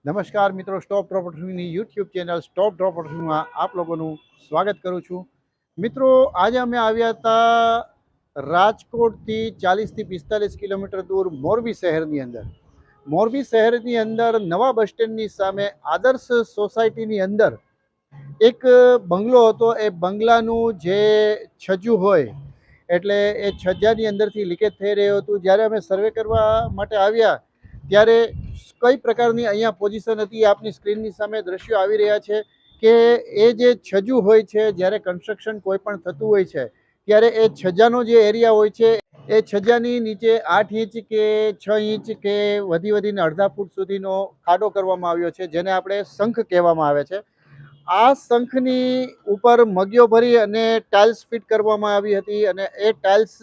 નમસ્કાર મિત્રો, stop પ્રોપર્ટીની YouTube channel stop પ્રોપર્ટીમાં આપ લોકોનું સ્વાગત કરું છું. મિત્રો, આજે અમે આવ્યા હતા રાજકોટથી 40 થી 45 કિલોમીટર દૂર મોરબી શહેરની અંદર. મોરબી શહેરની અંદર નવા બસ સ્ટેન્ડની સામે આદર્શ સોસાયટીની અંદર એક બંગલો હતો. એ બંગલાનું જે છજ્જુ હોય એટલે એ છજ્જાની અંદરથી લીકેજ થઈ રહ્યું હતું. જ્યારે અમે સર્વે કરવા માટે આવ્યા ત્યારે કઈ પ્રકારની અહીંયા પોઝિશન હતી આપની સ્ક્રીનની સામે દ્રશ્યો આવી રહ્યા છે કે એ જે છજ્જુ હોય છે, જ્યારે કન્સ્ટ્રક્શન કોઈ પણ થતું હોય છે ત્યારે એ છજ્જાનો જે એરિયા હોય છે એ છજ્જાની નીચે 8 ઇંચ કે 6 ઇંચ કે વધીને અડધા ફૂટ સુધીનો ખાડો કરવામાં આવ્યો છે, જેને આપણે શંખ કહેવામાં આવે છે. આ શંખની ઉપર મગીઓ ભરી અને ટાઇલ્સ ફિટ કરવામાં આવી હતી અને એ ટાઇલ્સ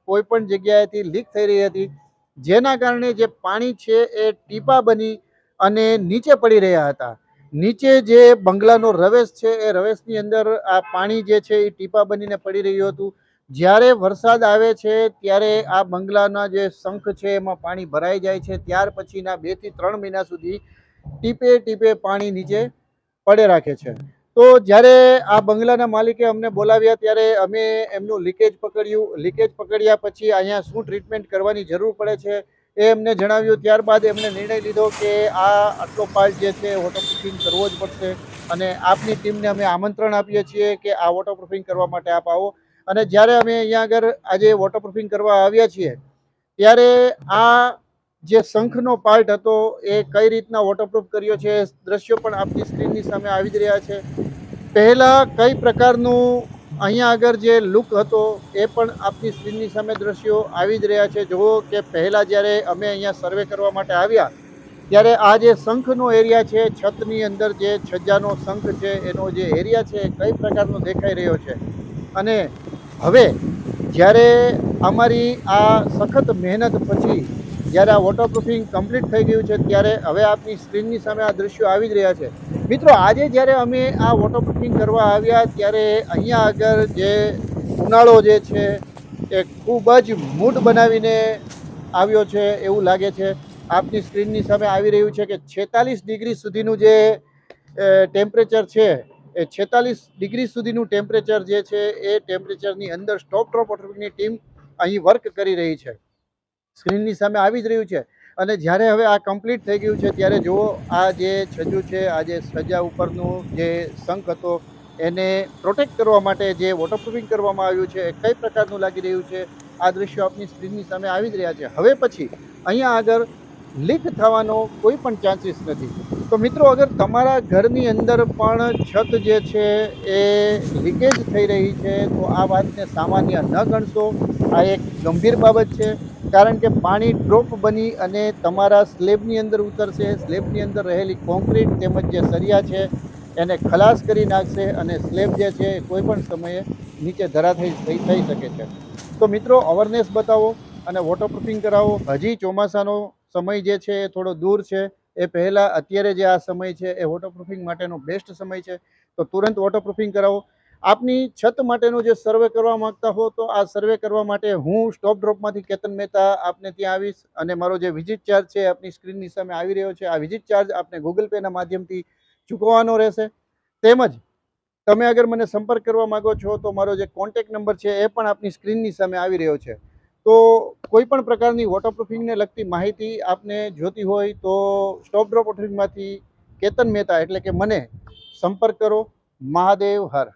કોઈ પણ જગ્યાએથી લીક થઈ રહી હતી, જેના કારણે જે પાણી છે એ ટીપા બની અને નીચે પડી રહ્યા હતા. નીચે જે બંગલાનો રવેશ છે એ રવેશની અંદર આ પાણી જે છે એ ટીપા બનીને પડી રહ્યું હતું. જ્યારે વરસાદ આવે છે ત્યારે આ બંગલાના જે શંખ છે એમાં પાણી ભરાઈ જાય છે. ત્યાર પછીના 2 થી 3 મહિના સુધી ટીપે ટીપે પાણી નીચે પડે રાખે છે. તો જ્યારે આ બંગલાના માલિકે અમને બોલાવ્યા ત્યારે અમે એમનું લીકેજ પકડ્યું. લીકેજ પકડ્યા પછી અહીંયા શું ટ્રીટમેન્ટ કરવાની જરૂર પડે છે એ એમને જણાવ્યું. ત્યારબાદ એમણે નિર્ણય લીધો કે આ આટલો પાર્ટ જે છે વોટરપ્રૂફિંગ કરવો જ પડશે અને આપની ટીમને અમે આમંત્રણ આપીએ છીએ કે આ વોટરપ્રૂફિંગ કરવા માટે આપ આવો. અને જ્યારે અમે અહીંયા આગળ આજે વોટરપ્રૂફિંગ કરવા આવ્યા છીએ ત્યારે આ જે શંખનો પાર્ટ હતો એ કઈ રીતના વોટરપ્રૂફ કર્યો છે દ્રશ્યો પણ આપની સ્ક્રીનની સામે આવી જ રહ્યા છે. પહેલાં કઈ પ્રકારનું અહીંયા આગળ જે લુક હતો એ પણ આપની સ્ક્રીનની સામે દ્રશ્યો આવી જ રહ્યા છે. જુઓ કે પહેલાં જ્યારે અમે અહીંયા સર્વે કરવા માટે આવ્યા ત્યારે આ જે શંખનો એરિયા છે, છતની અંદર જે છજ્જાનો શંખ છે એનો જે એરિયા છે કઈ પ્રકારનો દેખાઈ રહ્યો છે. અને હવે જ્યારે અમારી આ સખત મહેનત પછી જ્યારે આ વોટરપ્રૂફિંગ કમ્પ્લીટ થઈ ગયું છે ત્યારે હવે આપની સ્ક્રીનની સામે આ દ્રશ્યો આવી જ રહ્યા છે. મિત્રો, આજે જ્યારે અમે આ વોટરપ્રૂફિંગ કરવા આવ્યા ત્યારે અહીંયા આગળ જે ઉનાળો જે છે એ ખૂબ જ મૂડ બનાવીને આવ્યો છે એવું લાગે છે. આપની સ્ક્રીનની સામે આવી રહ્યું છે કે 46 ડિગ્રી સુધીનું જે ટેમ્પરેચર છે એ 46 ડિગ્રી સુધીનું ટેમ્પરેચર જે છે એ ટેમ્પરેચરની અંદર સ્ટોપ ડ્રોપ વોટરપ્રૂફિંગની ટીમ અહીં વર્ક કરી રહી છે. સ્ક્રીનની સામે આવી જ રહ્યું છે. અને જ્યારે હવે આ કમ્પ્લીટ થઈ ગયું છે ત્યારે જુઓ આ જે છજ્જુ છે, આ જે છજ્જા ઉપરનું જે શંખ હતો એને પ્રોટેક્ટ કરવા માટે જે વોટરપ્રૂફિંગ કરવામાં આવ્યું છે એ કઈ પ્રકારનું લાગી રહ્યું છે આ દ્રશ્યો આપની સ્ક્રીનની સામે આવી જ રહ્યા છે. હવે પછી અહીંયા આગળ લીક થવાનો કોઈ પણ ચાન્સીસ નથી. તો મિત્રો, અગર તમારા ઘરની અંદર પણ છત જે છે એ લીકેજ થઈ રહી છે તો આ વાતને સામાન્ય ન ગણશો. આ એક ગંભીર બાબત છે, કારણ કે પાણી ડ્રોપ બની અને તમારા સ્લેબની અંદર ઉતરશે. સ્લેબની અંદર રહેલી કોન્ક્રીટ તેમજ જે સરિયા છે એને ખલાસ કરી નાખશે અને સ્લેબ જે છે કોઈ પણ સમયે નીચે ધરા થઈ શકે છે. તો મિત્રો, અવેરનેસ બતાવો અને વોટરપ્રૂફિંગ કરાવો. હજી ચોમાસાનો સમય જે છે એ થોડો દૂર છે. એ પહેલાં અત્યારે જે આ સમય છે એ વોટરપ્રૂફિંગ માટેનો બેસ્ટ સમય છે. તો તુરંત વોટરપ્રૂફિંગ કરાવો. આપની છત માટેનો જે સર્વે કરવા માંગતા હો તો આ સર્વે કરવા માટે હું સ્ટોપ ડ્રોપમાંથી કેતન મહેતા આપને ત્યાં આવીશ અને મારો જે વિઝિટ ચાર્જ છે આપની સ્ક્રીનની સામે આવી રહ્યો છે. આ વિઝિટ ચાર્જ આપને ગૂગલ પેના માધ્યમથી ચૂકવવાનો રહેશે. તેમજ તમે અગર મને સંપર્ક કરવા માગો છો તો મારો જે કોન્ટેક્ટ નંબર છે એ પણ આપની સ્ક્રીનની સામે આવી રહ્યો છે. તો કોઈ પણ પ્રકારની વોટરપ્રૂફિંગને લગતી માહિતી આપને જોતી હોય તો સ્ટોપ ડ્રોપ વોટરપ્રૂફિંગમાંથી કેતન મહેતા એટલે કે મને સંપર્ક કરો. મહાદેવ હર.